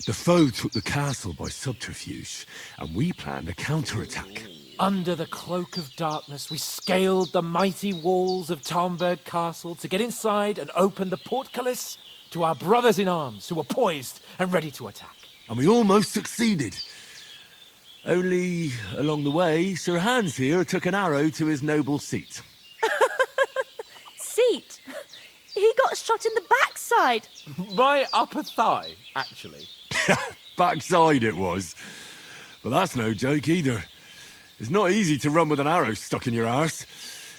The foe took the castle by subterfuge, and we planned a counterattack. Under the cloak of darkness, we scaled the mighty walls of Tarnberg Castle to get inside and open the portcullis to our brothers in arms who were poised and ready to attack. And we almost succeeded. Only, along the way, Sir Hans here took an arrow to his noble seat. Seat? He got shot in the backside. My upper thigh, actually. Backside it was. But that's no joke either. It's not easy to run with an arrow stuck in your arse.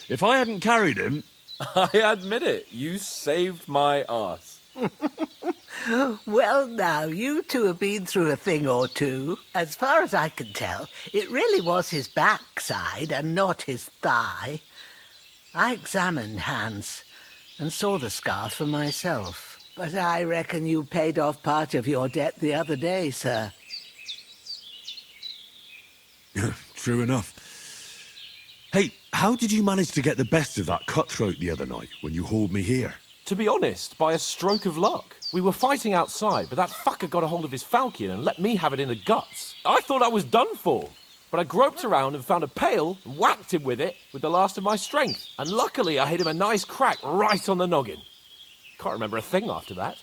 If I hadn't carried him... I admit it, you saved my arse. Well, now, you two have been through a thing or two. As far as I can tell, it really was his backside and not his thigh. I examined Hans and saw the scars for myself. But I reckon you paid off part of your debt the other day, sir. True enough. Hey, how did you manage to get the best of that cutthroat the other night when you hauled me here? To be honest, by a stroke of luck. We were fighting outside, but that fucker got a hold of his falchion and let me have it in the guts. I thought I was done for. But I groped around and found a pail and whacked him with it with the last of my strength. And luckily I hit him a nice crack right on the noggin. Can't remember a thing after that.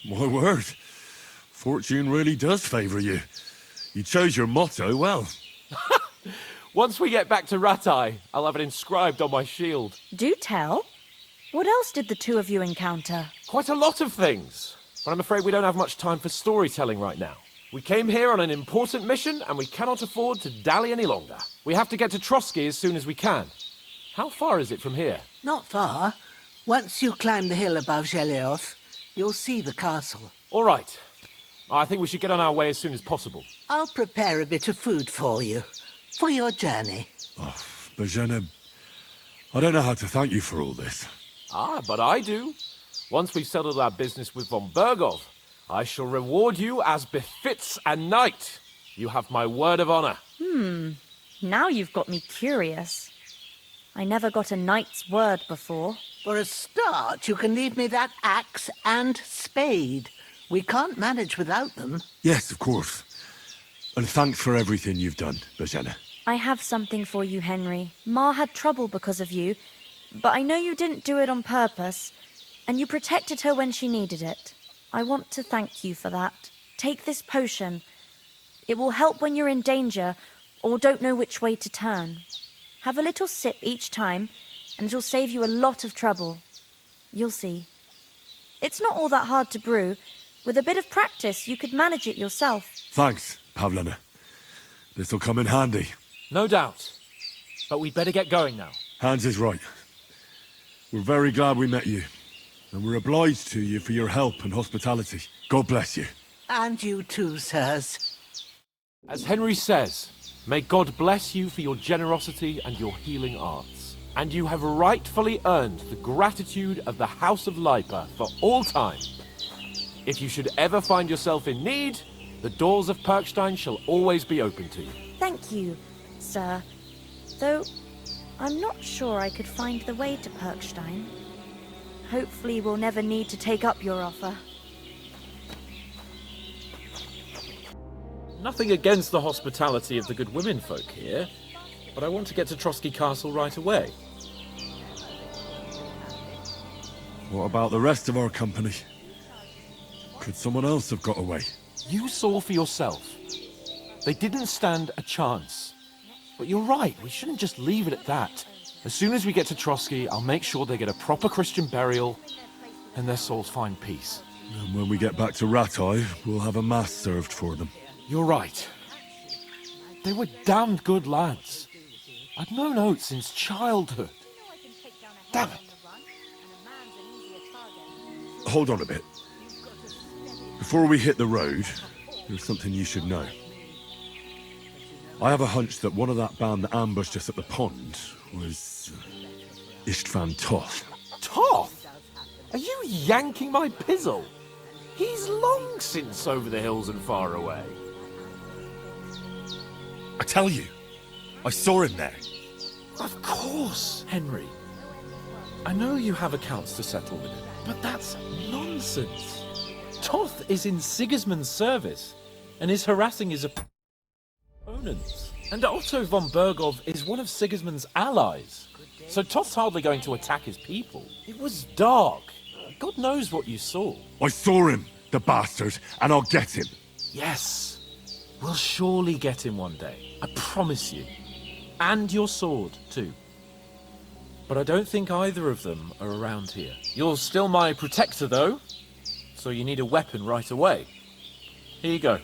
My word. Fortune really does favour you. You chose your motto well. Once we get back to Ratai, I'll have it inscribed on my shield. Do tell. What else did the two of you encounter? Quite a lot of things. But I'm afraid we don't have much time for storytelling right now. We came here on an important mission, and we cannot afford to dally any longer. We have to get to Trotsky as soon as we can. How far is it from here? Not far. Once you climb the hill above Geleoth, you'll see the castle. All right. I think we should get on our way as soon as possible. I'll prepare a bit of food for you, for your journey. Oh, Bohemia, I don't know how to thank you for all this. Ah, but I do. Once we've settled our business with von Bergov, I shall reward you as befits a knight. You have my word of honor. Now you've got me curious. I never got a knight's word before. For a start, you can leave me that axe and spade. We can't manage without them. Yes, of course. And thanks for everything you've done, Bohemia. I have something for you, Henry. Ma had trouble because of you, but I know you didn't do it on purpose, and you protected her when she needed it. I want to thank you for that. Take this potion. It will help when you're in danger or don't know which way to turn. Have a little sip each time, and it'll save you a lot of trouble. You'll see. It's not all that hard to brew. With a bit of practice, you could manage it yourself. Thanks, Pavlena. This'll come in handy. No doubt. But we'd better get going now. Hans is right. We're very glad we met you. And we're obliged to you for your help and hospitality. God bless you. And you too, sirs. As Henry says, may God bless you for your generosity and your healing arts. And you have rightfully earned the gratitude of the House of Lipa for all time. If you should ever find yourself in need, the doors of Perkstein shall always be open to you. Thank you, sir. Though, I'm not sure I could find the way to Perkstein. Hopefully we'll never need to take up your offer. Nothing against the hospitality of the good women folk here, but I want to get to Trotsky Castle right away. What about the rest of our company? Could someone else have got away? You saw for yourself. They didn't stand a chance. But you're right, we shouldn't just leave it at that. As soon as we get to Trotsky, I'll make sure they get a proper Christian burial and their souls find peace. And when we get back to Ratai, we'll have a mass served for them. You're right. They were damned good lads. I'd known Oates since childhood. Damn it. Hold on a bit. Before we hit the road, there's something you should know. I have a hunch that one of that band that ambushed us at the pond was Istvan Toth. Toth? Are you yanking my pizzle? He's long since over the hills and far away. I tell you, I saw him there. Of course, Henry. I know you have accounts to settle with him, but that's nonsense. Toth is in Sigismund's service and is harassing his opponents. And Otto von Bergov is one of Sigismund's allies. So Toth's hardly going to attack his people. It was dark. God knows what you saw. I saw him, the bastard, and I'll get him. Yes. We'll surely get him one day. I promise you. And your sword, too. But I don't think either of them are around here. You're still my protector, though. So you need a weapon right away. Here you go.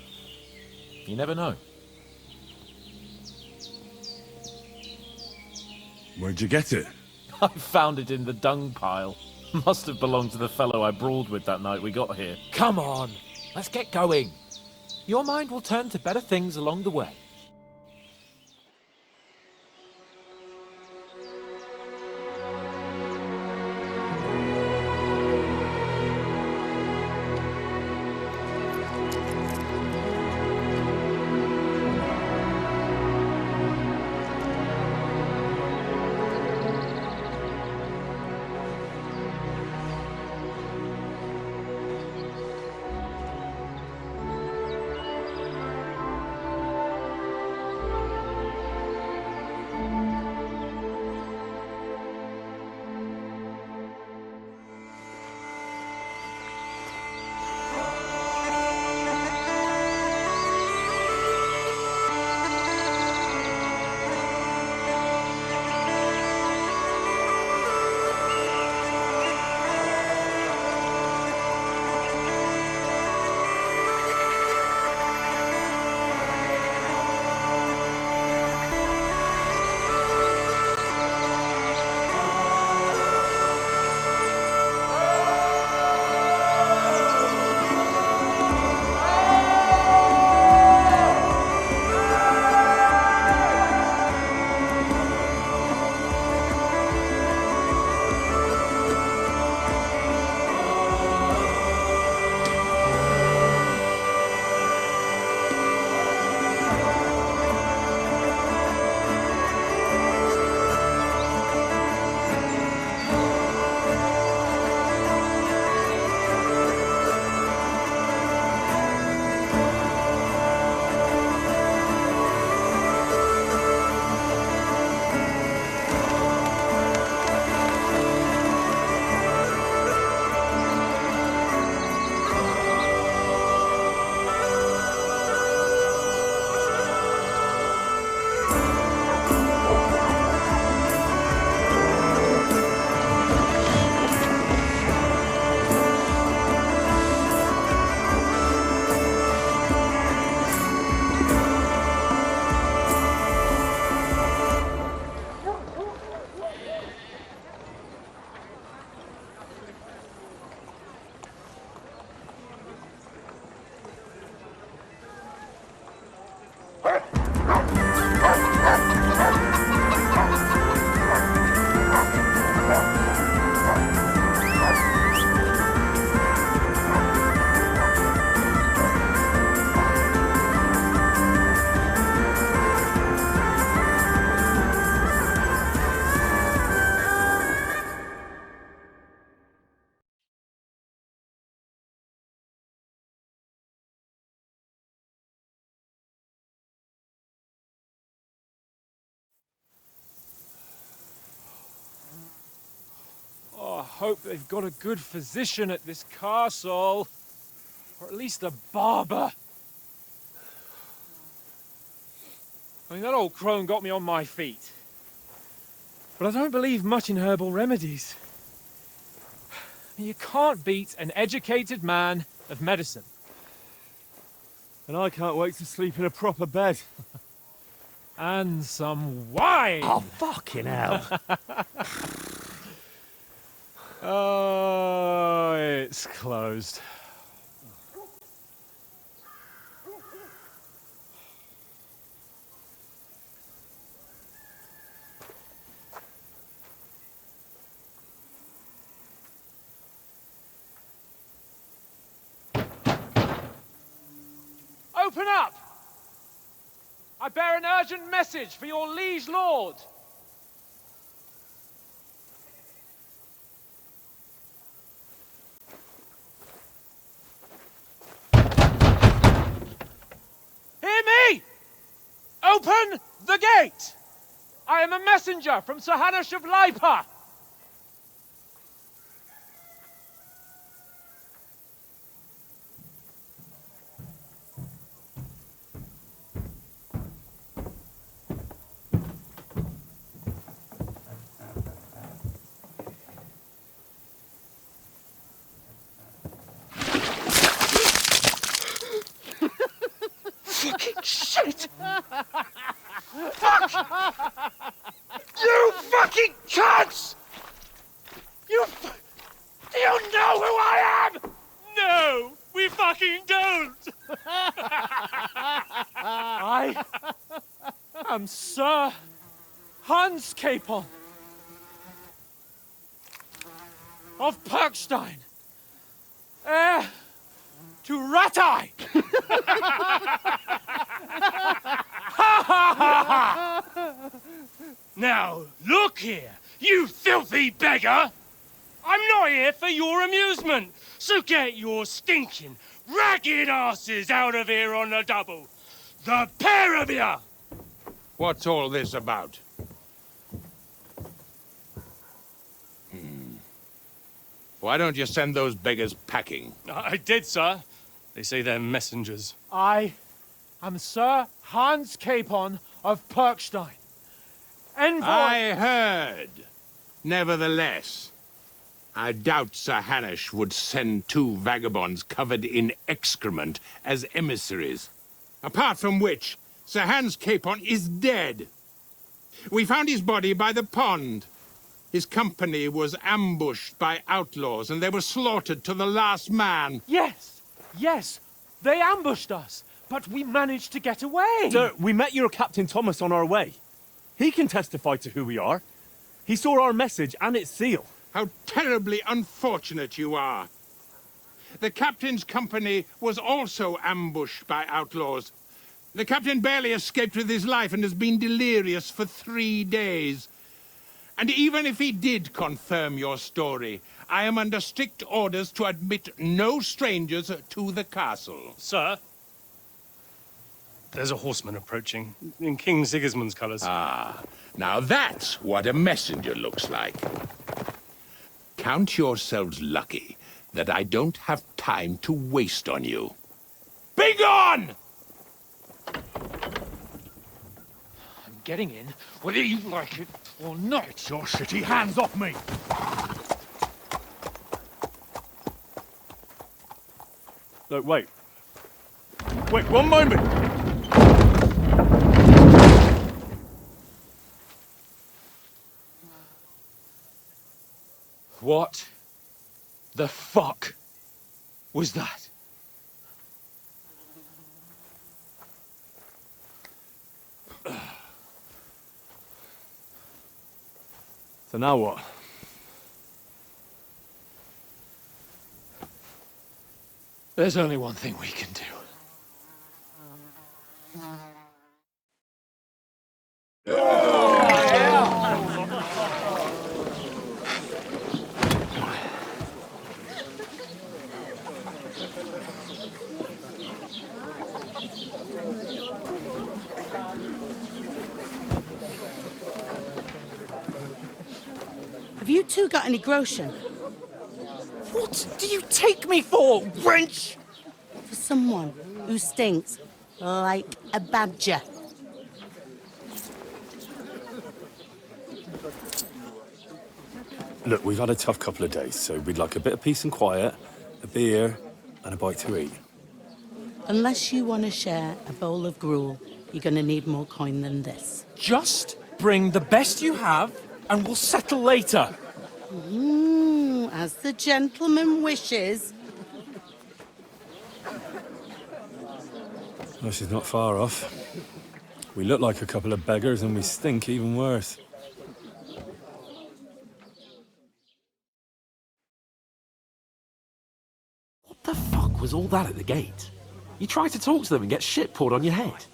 You never know. Where'd you get it? I found it in the dung pile. Must have belonged to the fellow I brawled with that night we got here. Come on, let's get going. Your mind will turn to better things along the way. I hope they've got a good physician at this castle. Or at least a barber. I mean, that old crone got me on my feet. But I don't believe much in herbal remedies. You can't beat an educated man of medicine. And I can't wait to sleep in a proper bed. And some wine! Oh, fucking hell. Oh, it's closed. Open up! I bear an urgent message for your liege lord. Open the gate! I am a messenger from Sir Hanush of Lipa! Fucking shit! Fuck! You fucking cunts! Do you know who I am? No, we fucking don't! I am Sir Hans Capon of Perkstein, heir to Ratai! Now, look here, you filthy beggar! I'm not here for your amusement, so get your stinking, ragged asses out of here on the double. The pair of you! What's all this about? Why don't you send those beggars packing? I did, sir. They say they're messengers. I am Sir Hans Capon of Perkstein. Envoy... I heard. Nevertheless, I doubt Sir Hanush would send two vagabonds covered in excrement as emissaries. Apart from which, Sir Hans Capon is dead. We found his body by the pond. His company was ambushed by outlaws, and they were slaughtered to the last man. Yes, yes, they ambushed us, but we managed to get away. Sir, we met your Captain Thomas on our way. He can testify to who we are. He saw our message and its seal. How terribly unfortunate you are. The captain's company was also ambushed by outlaws. The captain barely escaped with his life and has been delirious for 3 days. And even if he did confirm your story, I am under strict orders to admit no strangers to the castle. Sir, there's a horseman approaching in King Sigismund's colours. Ah, now that's what a messenger looks like. Count yourselves lucky that I don't have time to waste on you. Be gone! I'm getting in, whether you like it or not. Your shitty hands off me! Look, wait. Wait, one moment! What the fuck was that? So now what? There's only one thing we can do. Have you two got any groschen? What do you take me for, wench? For someone who stinks like a badger. Look, we've had a tough couple of days, so we'd like a bit of peace and quiet, a beer, and a bite to eat. Unless you want to share a bowl of gruel, you're going to need more coin than this. Just bring the best you have, and we'll settle later. As the gentleman wishes. Well, she's not far off. We look like a couple of beggars, and we stink even worse. What the fuck was all that at the gate? You tried to talk to them and get shit poured on your head.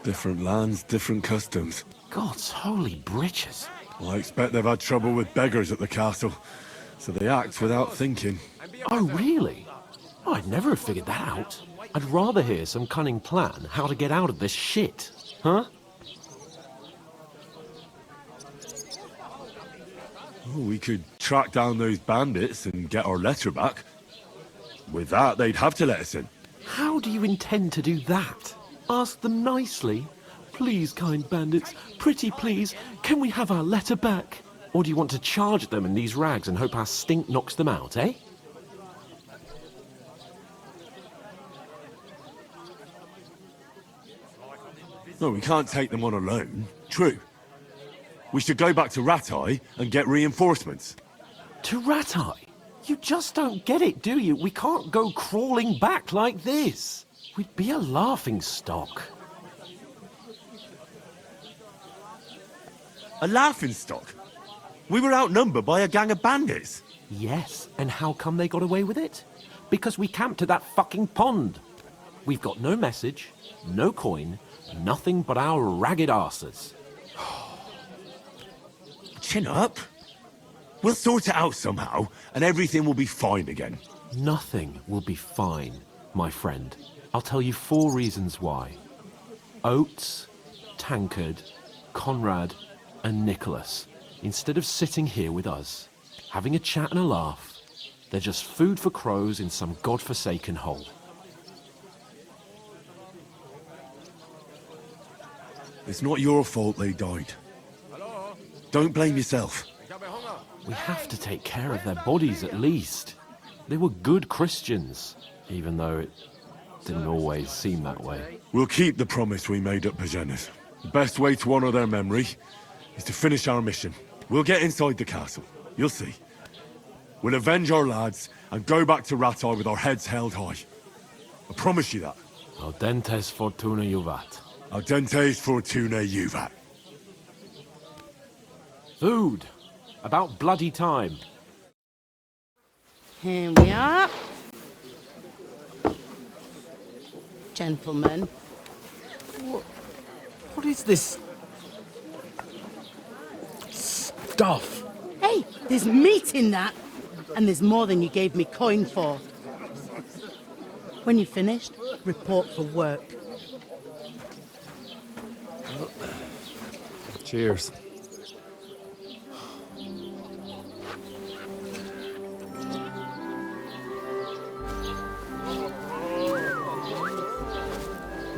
Different lands, different customs. God's holy britches. Well, I expect they've had trouble with beggars at the castle, so they act without thinking. Oh, really? Oh, I'd never have figured that out. I'd rather hear some cunning plan how to get out of this shit. Huh? Oh, we could track down those bandits and get our letter back. With that, they'd have to let us in. How do you intend to do that? Ask them nicely. Please, kind bandits, pretty please, can we have our letter back? Or do you want to charge them in these rags and hope our stink knocks them out, eh? No, we can't take them on alone. True. We should go back to Ratai and get reinforcements. To Ratai? You just don't get it, do you? We can't go crawling back like this. We'd be a laughing stock. A laughingstock? We were outnumbered by a gang of bandits. Yes, and how come they got away with it? Because we camped at that fucking pond. We've got no message, no coin, nothing but our ragged arses. Chin up. We'll sort it out somehow, and everything will be fine again. Nothing will be fine, my friend. I'll tell you 4 reasons why. Oates, Tankard, Conrad, and Nicholas, instead of sitting here with us, having a chat and a laugh, they're just food for crows in some godforsaken hole. It's not your fault they died. Don't blame yourself. We have to take care of their bodies at least. They were good Christians, even though it didn't always seem that way. We'll keep the promise we made at Bajenas. The best way to honor their memory is to finish our mission. We'll get inside the castle. You'll see. We'll avenge our lads and go back to Ratai with our heads held high. I promise you that. Audentes fortuna juvat. Audentes fortuna juvat. Food. About bloody time. Here we are. Gentlemen. What is this stuff? Hey, there's meat in that. And there's more than you gave me coin for. When you're finished, report for work. Cheers.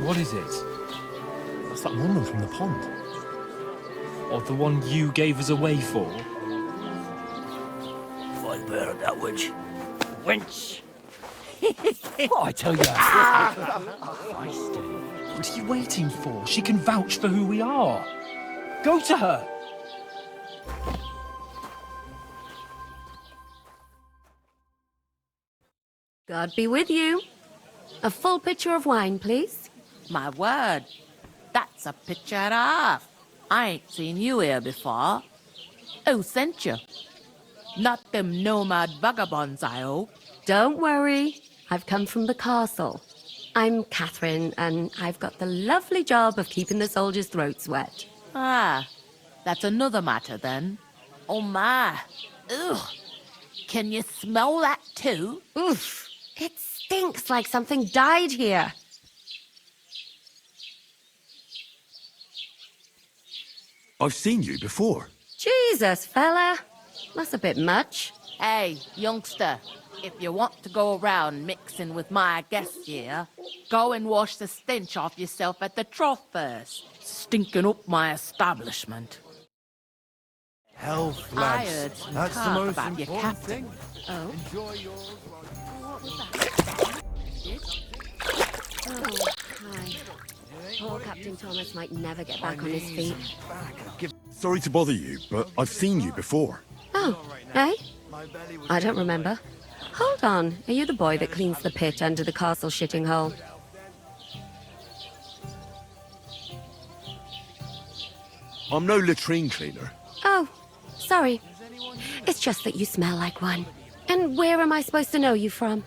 What is it? That's that woman from the pond. Or the one you gave us away for? I bear that witch. Wench! What I tell you? What are you waiting for? She can vouch for who we are. Go to her. God be with you. A full pitcher of wine, please. My word, that's a picture and a half. I ain't seen you here before. Who sent you? Not them nomad vagabonds, I hope. Don't worry. I've come from the castle. I'm Catherine, and I've got the lovely job of keeping the soldiers' throats wet. Ah, that's another matter then. Oh my, ugh. Can you smell that too? Oof. It stinks like something died here. I've seen you before. Jesus, fella. That's a bit much. Hey, youngster, if you want to go around mixing with my guests here, go and wash the stench off yourself at the trough first. Stinking up my establishment. Health, I lads. heard some That's the talk most about your important captain. thing. Oh. Enjoy yours. What was that? Oh, hi. Poor Captain Thomas might never get back on his feet. Sorry to bother you, but I've seen you before. Oh, eh? I don't remember. Hold on. Are you the boy that cleans the pit under the castle shitting hole? I'm no latrine cleaner. Oh, sorry. It's just that you smell like one. And where am I supposed to know you from?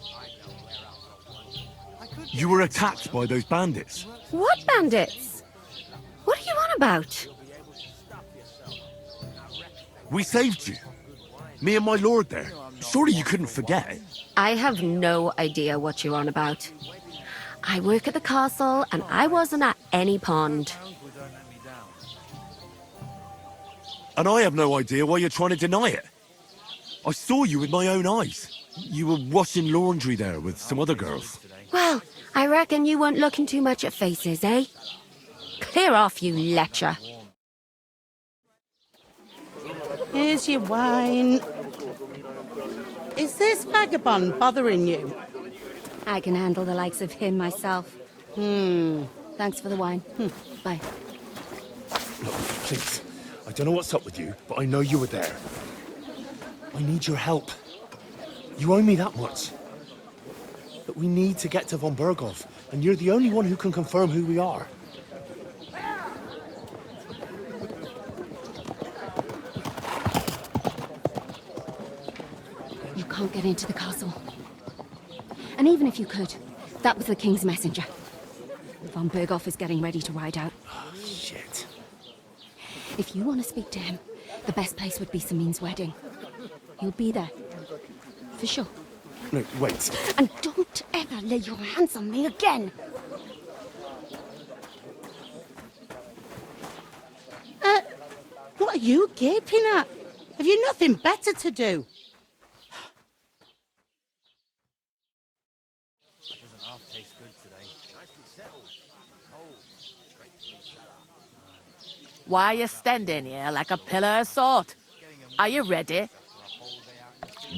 You were attacked by those bandits. What bandits? What are you on about? We saved you. Me and my lord there. Surely you couldn't forget. I have no idea what you're on about. I work at the castle, and I wasn't at any pond. And I have no idea why you're trying to deny it. I saw you with my own eyes. You were washing laundry there with some other girls. Well, I reckon you weren't looking too much at faces, eh? Clear off, you lecher. Here's your wine. Is this vagabond bothering you? I can handle the likes of him myself. Thanks for the wine. Bye. Look, please. I don't know what's up with you, but I know you were there. I need your help. You owe me that much. But we need to get to von Berghoff, and you're the only one who can confirm who we are. You can't get into the castle. And even if you could, that was the King's messenger. Von Berghoff is getting ready to ride out. Oh, shit. If you want to speak to him, the best place would be Samin's wedding. He'll be there. For sure. No, wait. And don't ever lay your hands on me again! What are you gaping at? Have you nothing better to do? Why are you standing here like a pillar of salt? Are you ready?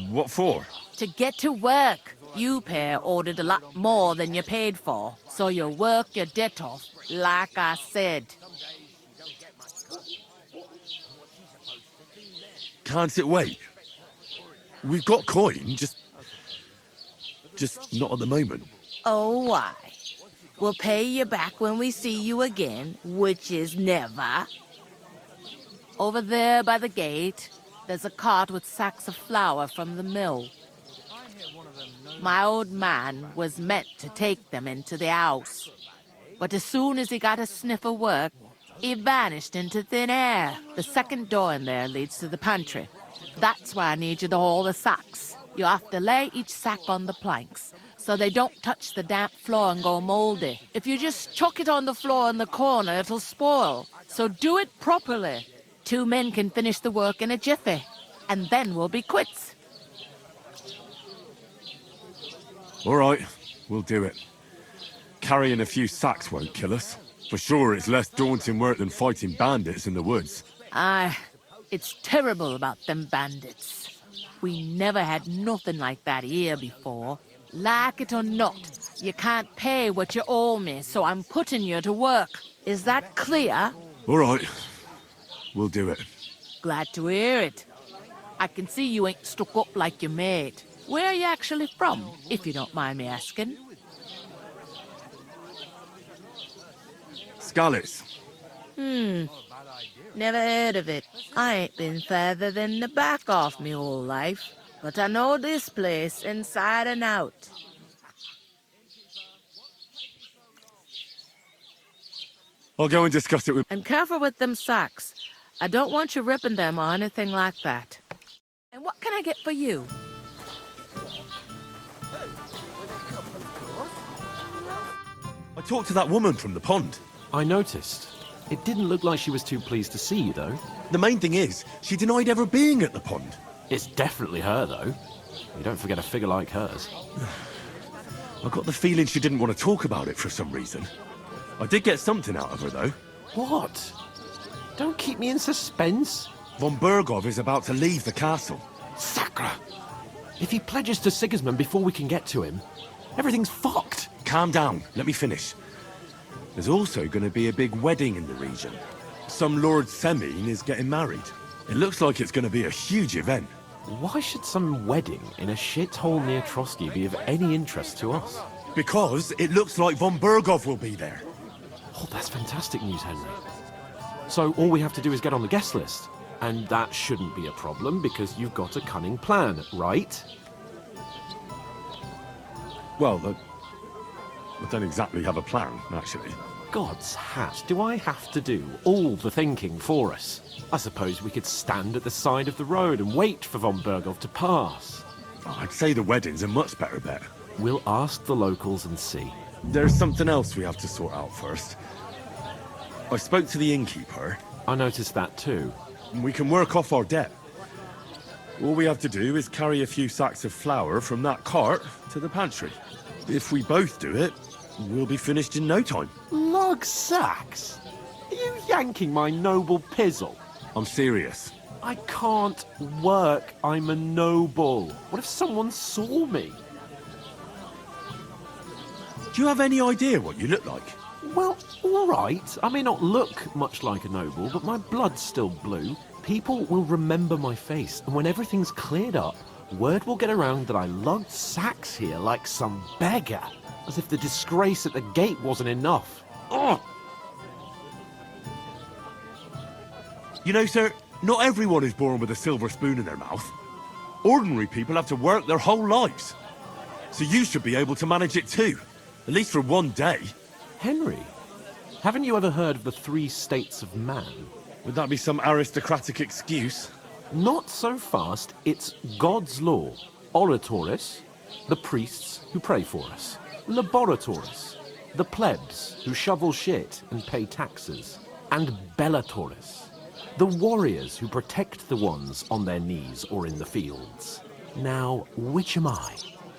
What for? To get to work. You pair ordered a lot more than you paid for, so you'll work your debt off, like I said. Can't it wait? We've got coin, just not at the moment. Oh, why? We'll pay you back when we see you again, which is never. Over there by the gate, there's a cart with sacks of flour from the mill. My old man was meant to take them into the house. But as soon as he got a sniff of work, he vanished into thin air. The second door in there leads to the pantry. That's why I need you to haul the sacks. You have to lay each sack on the planks, so they don't touch the damp floor and go moldy. If you just chuck it on the floor in the corner, it'll spoil. So do it properly. 2 men can finish the work in a jiffy, and then we'll be quits. All right, we'll do it. Carrying a few sacks won't kill us. For sure, it's less daunting work than fighting bandits in the woods. Aye, it's terrible about them bandits. We never had nothing like that here before. Like it or not, you can't pay what you owe me, so I'm putting you to work. Is that clear? All right, we'll do it. Glad to hear it. I can see you ain't stuck up like your mate. Where are you actually from, if you don't mind me asking? Skalitz. Never heard of it. I ain't been further than the back off me whole life, but I know this place inside and out. I'll go and discuss it with... And careful with them sacks. I don't want you ripping them or anything like that. And what can I get for you? I talked to that woman from the pond. I noticed. It didn't look like she was too pleased to see you, though. The main thing is, she denied ever being at the pond. It's definitely her, though. You don't forget a figure like hers. I got the feeling she didn't want to talk about it for some reason. I did get something out of her, though. What? Don't keep me in suspense. Von Berghoff is about to leave the castle. Sacre! If he pledges to Sigismund before we can get to him, everything's fucked. Calm down. Let me finish. There's also going to be a big wedding in the region. Some Lord Semine is getting married. It looks like it's going to be a huge event. Why should some wedding in a shithole near Trotsky be of any interest to us? Because it looks like von Berghoff will be there. Oh, that's fantastic news, Henry. So all we have to do is get on the guest list. And that shouldn't be a problem because you've got a cunning plan, right? Well, I don't exactly have a plan, actually. God's hat, do I have to do all the thinking for us? I suppose we could stand at the side of the road and wait for von Berghoff to pass. I'd say the wedding's a much better bet. We'll ask the locals and see. There's something else we have to sort out first. I spoke to the innkeeper. I noticed that too. And we can work off our debt. All we have to do is carry a few sacks of flour from that cart to the pantry. If we both do it, we'll be finished in no time. Lug sacks? Are you yanking my noble pizzle? I'm serious. I can't work. I'm a noble. What if someone saw me? Do you have any idea what you look like? Well, all right. I may not look much like a noble, but my blood's still blue. People will remember my face, and when everything's cleared up, word will get around that I lugged sacks here like some beggar. As if the disgrace at the gate wasn't enough. Ugh! You know, sir, not everyone is born with a silver spoon in their mouth. Ordinary people have to work their whole lives. So you should be able to manage it too. At least for one day. Henry, haven't you ever heard of the 3 states of man? Would that be some aristocratic excuse? Not so fast. It's God's law. Oratoris, the priests who pray for us. Laboratoris, the plebs who shovel shit and pay taxes. And Bellatoris, the warriors who protect the ones on their knees or in the fields. Now, which am I?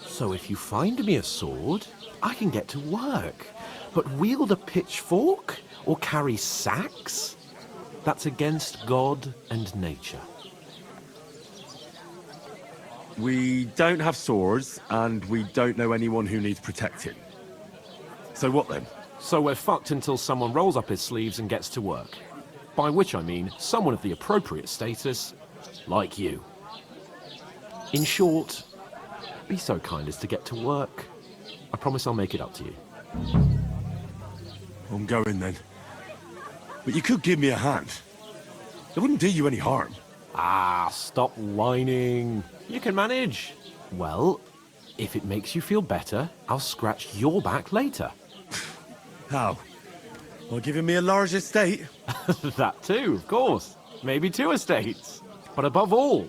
So if you find me a sword, I can get to work. But wield a pitchfork or carry sacks? That's against God and nature. We don't have swords, and we don't know anyone who needs protecting. So what then? So we're fucked until someone rolls up his sleeves and gets to work. By which I mean someone of the appropriate status, like you. In short, be so kind as to get to work. I promise I'll make it up to you. I'm going then. But you could give me a hand. It wouldn't do you any harm. Ah, stop whining. You can manage. Well, if it makes you feel better, I'll scratch your back later. How? By giving me a large estate? That too, of course. Maybe 2 estates. But above all,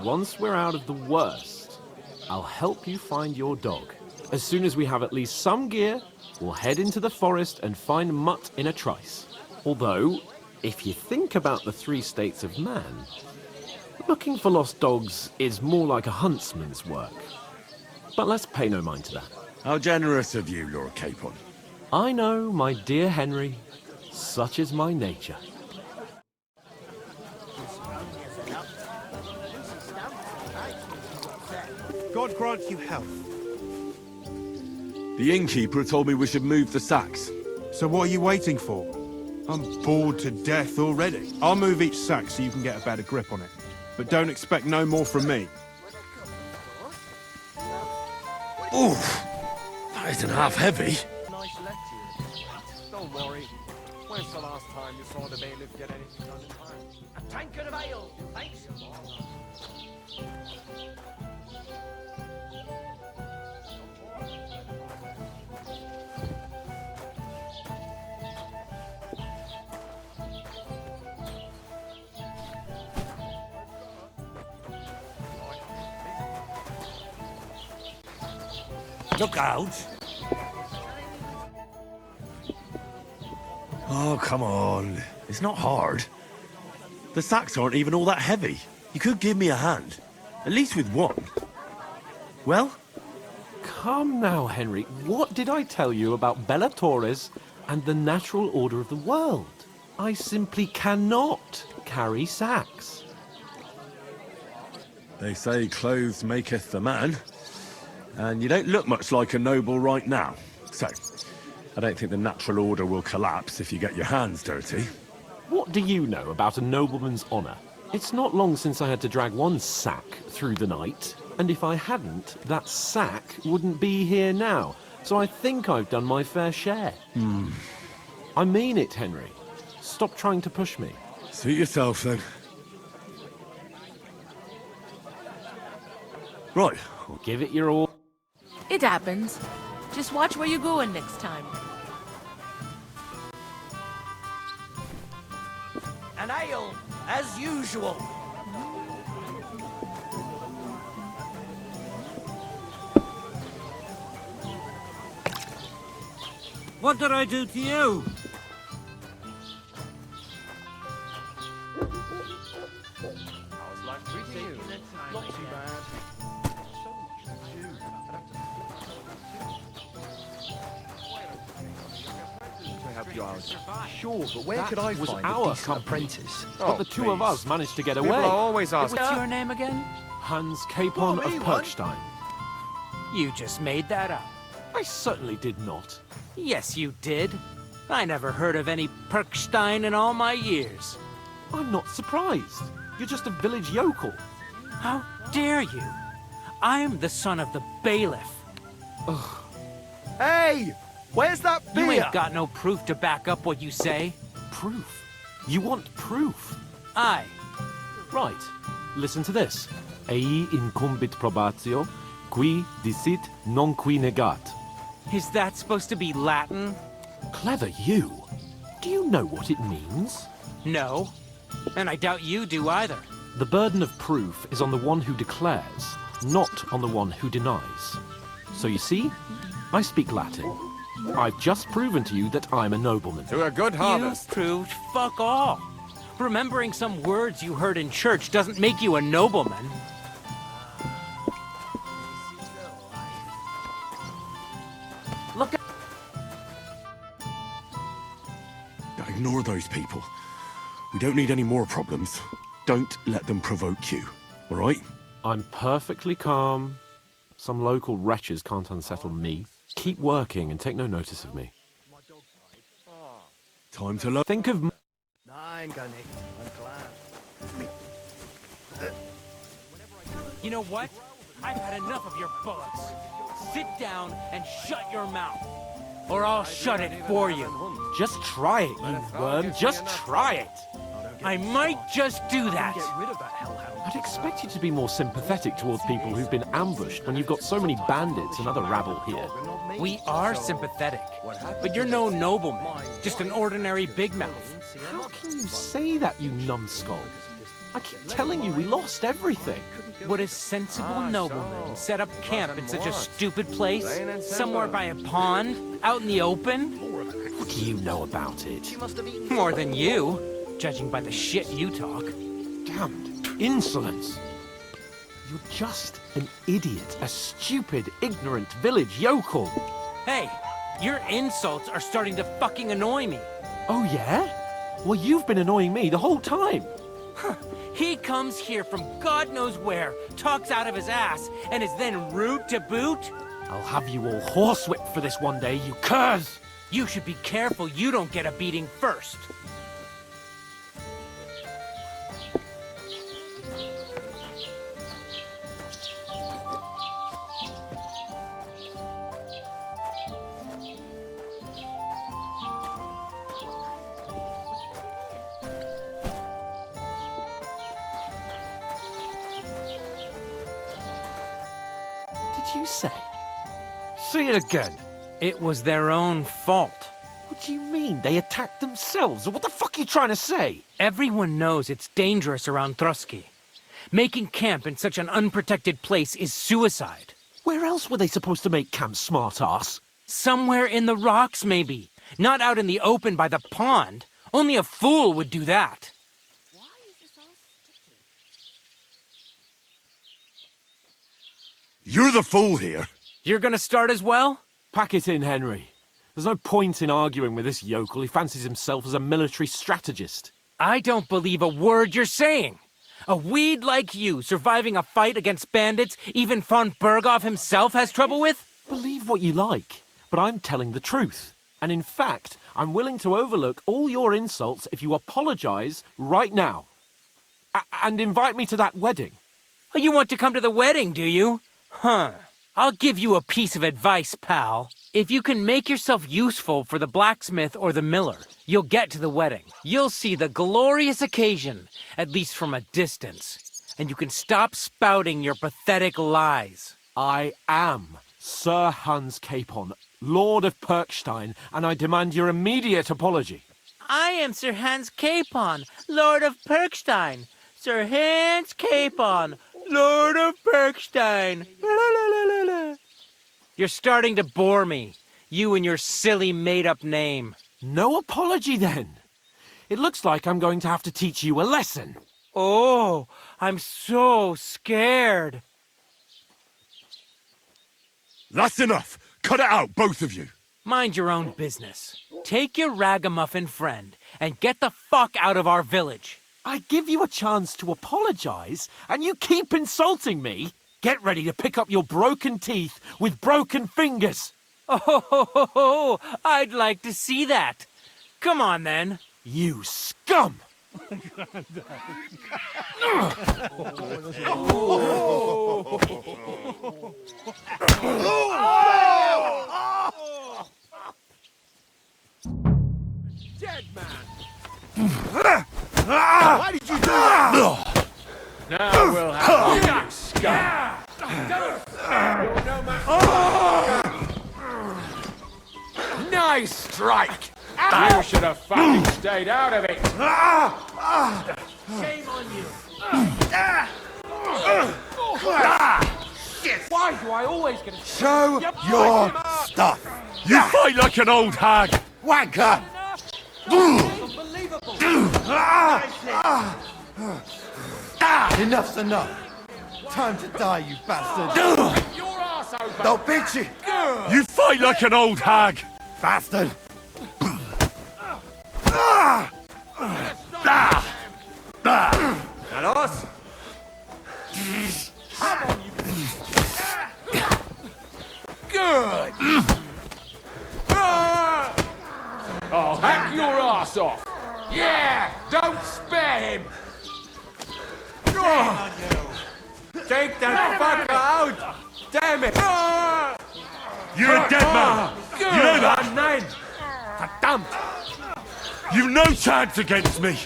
once we're out of the worst, I'll help you find your dog. As soon as we have at least some gear, we'll head into the forest and find Mutt in a trice. Although, if you think about the 3 states of man, looking for lost dogs is more like a huntsman's work. But let's pay no mind to that. How generous of you, Lord Capon. I know, my dear Henry. Such is my nature. God grant you health. The innkeeper told me we should move the sacks. So what are you waiting for? I'm bored to death already. I'll move each sack so you can get a better grip on it. But don't expect no more from me. Oof! That isn't half heavy. Nice lecture. Don't worry. When's the last time you saw the bailiff get anything done in time? A tankard of ale, thanks. Look out! Oh, come on. It's not hard. The sacks aren't even all that heavy. You could give me a hand. At least with one. Well? Come now, Henry. What did I tell you about Bellatoris and the natural order of the world? I simply cannot carry sacks. They say clothes maketh the man. And you don't look much like a noble right now. So, I don't think the natural order will collapse if you get your hands dirty. What do you know about a nobleman's honour? It's not long since I had to drag one sack through the night, and if I hadn't, that sack wouldn't be here now. So I think I've done my fair share. I mean it, Henry. Stop trying to push me. Suit yourself, then. Right. Give it your all. It happens. Just watch where you're going next time. An ale, as usual. What did I do to you? How's life treating you? Not too bad. To help you out. Sure, but where That could I was find our a decent company. apprentice? But the two of us managed to get away. People are always asking. What's your name again? Hans Capon of Perkstein. You just made that up. I certainly did not. Yes, you did. I never heard of any Perkstein in all my years. I'm not surprised. You're just a village yokel. How dare you? I'm the son of the bailiff. Hey! Where's that beer? You ain't got no proof to back up what you say. Proof? You want proof? Aye. Right. Listen to this. Ei incumbit probatio, qui dicit non qui negat. Is that supposed to be Latin? Clever you. Do you know what it means? No. And I doubt you do either. The burden of proof is on the one who declares, not on the one who denies. So you see, I speak Latin. I've just proven to you that I'm a nobleman. To a good harvest. You proved fuck all. Remembering some words you heard in church doesn't make you a nobleman. Look at... Ignore those people. We don't need any more problems. Don't let them provoke you, all right? I'm perfectly calm. Some local wretches can't unsettle me. Keep working and take no notice of me. Time to look. Think of... I'm gonna. I'm glad. You know what? I've had enough of your bullets. Sit down and shut your mouth. Or I'll shut it for you. Just try it, you worm. Just try it. I might just do that. I'd expect you to be more sympathetic towards people who've been ambushed when you've got so many bandits and other rabble here. We are sympathetic, but you're no nobleman, just an ordinary big mouth. How can you say that, you numbskull? I keep telling you, we lost everything. Would a sensible nobleman set up camp in such a stupid place? Somewhere by a pond? Out in the open? What do you know about it? More than you, judging by the shit you talk. Damned insolence. You're just an idiot, a stupid, ignorant village yokel. Hey, your insults are starting to fucking annoy me. Oh, yeah? Well, you've been annoying me the whole time. He comes here from God knows where, talks out of his ass, and is then rude to boot? I'll have you all horsewhipped for this one day, you curs! You should be careful you don't get a beating first. Did you say? Say it again. It was their own fault. What do you mean? They attacked themselves? What the fuck are you trying to say? Everyone knows it's dangerous around Trotsky. Making camp in such an unprotected place is suicide. Where else were they supposed to make camp, smart-ass? Somewhere in the rocks, maybe. Not out in the open by the pond. Only a fool would do that. You're the fool here. You're gonna start as well? Pack it in, Henry. There's no point in arguing with this yokel. He fancies himself as a military strategist. I don't believe a word you're saying. A weed like you surviving a fight against bandits even von Berghoff himself has trouble with? Believe what you like, but I'm telling the truth. And in fact, I'm willing to overlook all your insults if you apologize right now. And invite me to that wedding. Oh, you want to come to the wedding, do you? Huh. I'll give you a piece of advice, pal. If you can make yourself useful for the blacksmith or the miller, you'll get to the wedding. You'll see the glorious occasion, at least from a distance. And you can stop spouting your pathetic lies. I am Sir Hans Capon, Lord of Perkstein, and I demand your immediate apology. I am Sir Hans Capon, Lord of Perkstein. Sir Hans Capon, Lord of Perkstein. You're starting to bore me. You and your silly made-up name. No apology, then. It looks like I'm going to have to teach you a lesson. Oh, I'm so scared. That's enough. Cut it out, both of you. Mind your own business. Take your ragamuffin friend and get the fuck out of our village. I give you a chance to apologize, and you keep insulting me. Get ready to pick up your broken teeth with broken fingers. Oh, I'd like to see that. Come on, then. You scum! Dead man! Why did you do that? Now we'll have you, scum! Nice strike! You should have fucking stayed out of it! Shame on you. Shit! Why do I always get a Show your stuff. You fight like an old hag. Wanker! Enough's enough. Time to die, you bastard. Your arse open! Don't bitch it. You fight like an old hag. Bastard. Carlos? Good! I'll hack your ass off! Yeah! Don't spare him! Take that fucker out! Damn it! You're a dead man. You know that? Nein! Verdammt! You've no chance against me.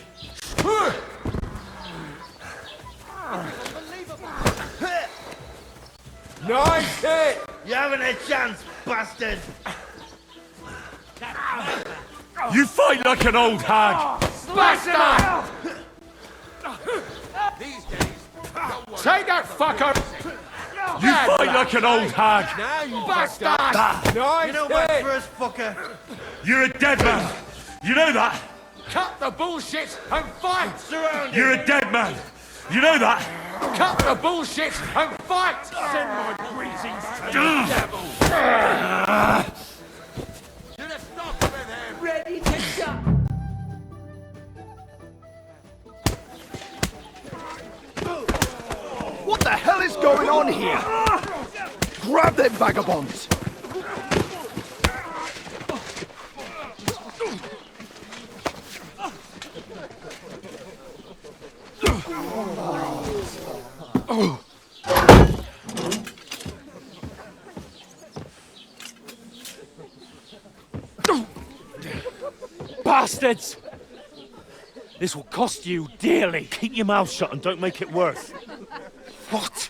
Nice hit! You haven't a chance, bastard. You fight like an old hag. Bastard! These days, take that fucker! You fight like an old hag. Now you bastard! Nice You know my hit! first fucker. You're a dead man. You know that? Cut the bullshit and fight! Surround You're a dead man. You know that? Cut the bullshit and fight! Send my greetings to the devil! To the stock with him! Ready to jump! What the hell is going on here? Grab them vagabonds! Bastards! This will cost you dearly. Keep your mouth shut and don't make it worse. What?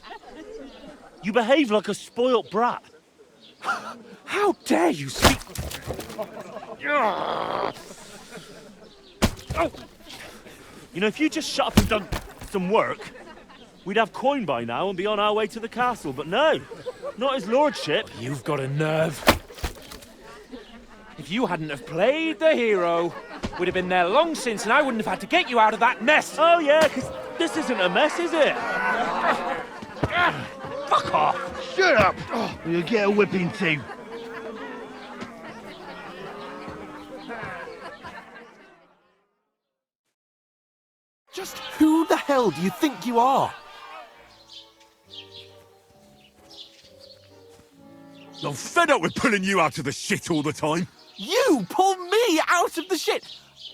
You behave like a spoilt brat. How dare you speak... You know, if you just shut up and done some work, we'd have coin by now and be on our way to the castle, but no, not his lordship. You've got a nerve. If you hadn't have played the hero, we'd have been there long since and I wouldn't have had to get you out of that mess. Oh yeah, because this isn't a mess, is it? Fuck off! Shut up! Or you'll get a whipping too. Just who the hell do you think you are? I'm fed up with pulling you out of the shit all the time. You pull me out of the shit!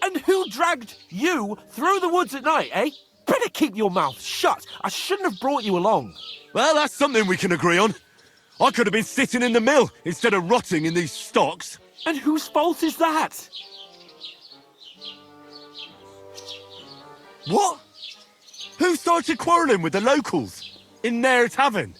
And who dragged you through the woods at night, eh? Better keep your mouth shut. I shouldn't have brought you along. Well, that's something we can agree on. I could have been sitting in the mill instead of rotting in these stocks. And whose fault is that? What? Who started quarrelling with the locals in their tavern?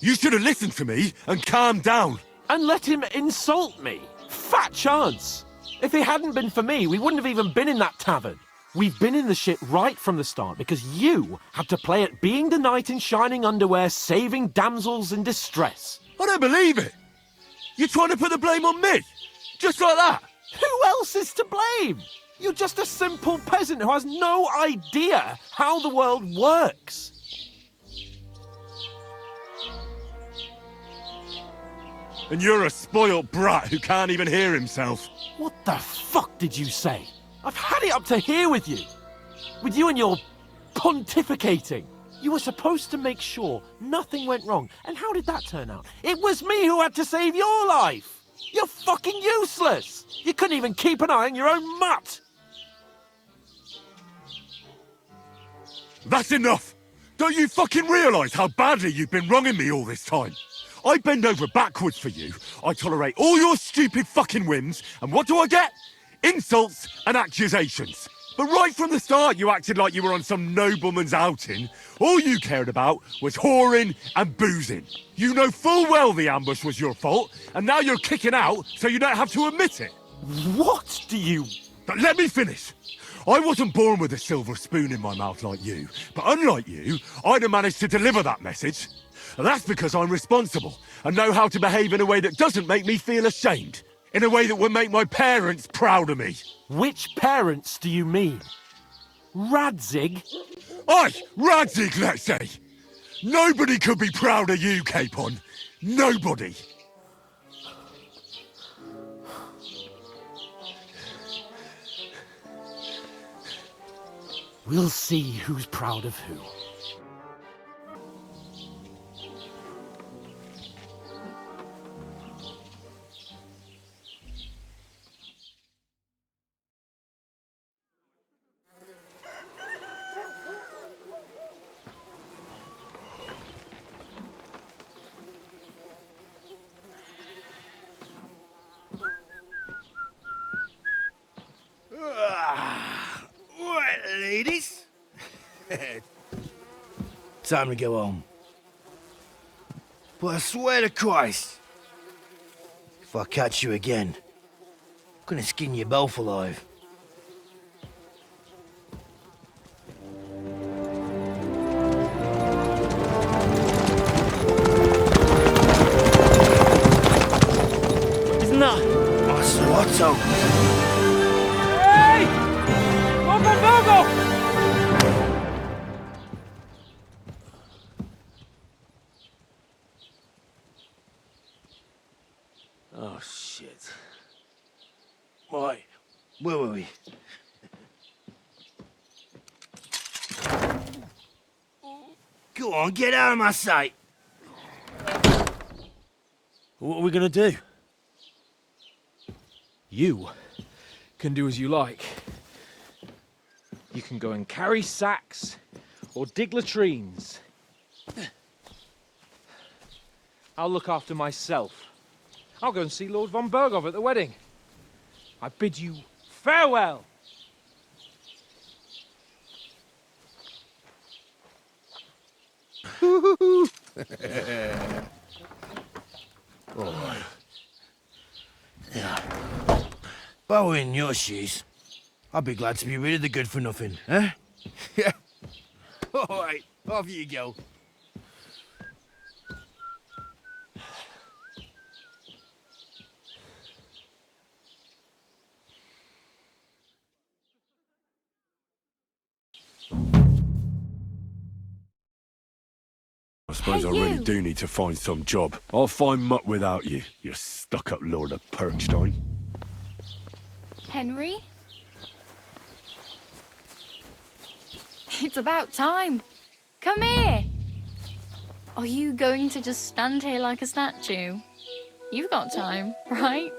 You should have listened to me and calmed down. And let him insult me. Fat chance. If it hadn't been for me, we wouldn't have even been in that tavern. We've been in the shit right from the start because you had to play at being the knight in shining underwear, saving damsels in distress. I don't believe it. You're trying to put the blame on me? Just like that? Who else is to blame? You're just a simple peasant who has no idea how the world works. And you're a spoilt brat who can't even hear himself. What the fuck did you say? I've had it up to here with you. With you and your pontificating. You were supposed to make sure nothing went wrong. And how did that turn out? It was me who had to save your life. You're fucking useless. You couldn't even keep an eye on your own mutt. That's enough. Don't you fucking realise how badly you've been wronging me all this time? I bend over backwards for you. I tolerate all your stupid fucking whims. And what do I get? Insults and accusations. But right from the start, you acted like you were on some nobleman's outing. All you cared about was whoring and boozing. You know full well the ambush was your fault, and now you're kicking out so you don't have to admit it. What do you... But let me finish. I wasn't born with a silver spoon in my mouth like you, but unlike you, I'd have managed to deliver that message. And that's because I'm responsible and know how to behave in a way that doesn't make me feel ashamed. In a way that would make my parents proud of me. Which parents do you mean? Radzig? Aye, Radzig, let's say. Nobody could be proud of you, Capon. Nobody. We'll see who's proud of who. Right, ladies. Time to go home. But I swear to Christ, if I catch you again, I'm gonna skin you both alive. Isn't that Master Otto? Hey! Open Virgo! Oh, shit. Right, where were we? Go on, get out of my sight. What are we gonna do? You can do as you like. You can go and carry sacks or dig latrines. I'll look after myself. I'll go and see Lord von Berghoff at the wedding. I bid you farewell. Alright. Yeah. If I were in your shoes, I'd be glad to be rid of the good for nothing, eh? Yeah. Alright, off you go. I suppose I really do need to find some job. I'll find mutt without you, you stuck-up Lord of Perkstein. Henry? It's about time. Come here. Are you going to just stand here like a statue? You've got time, right?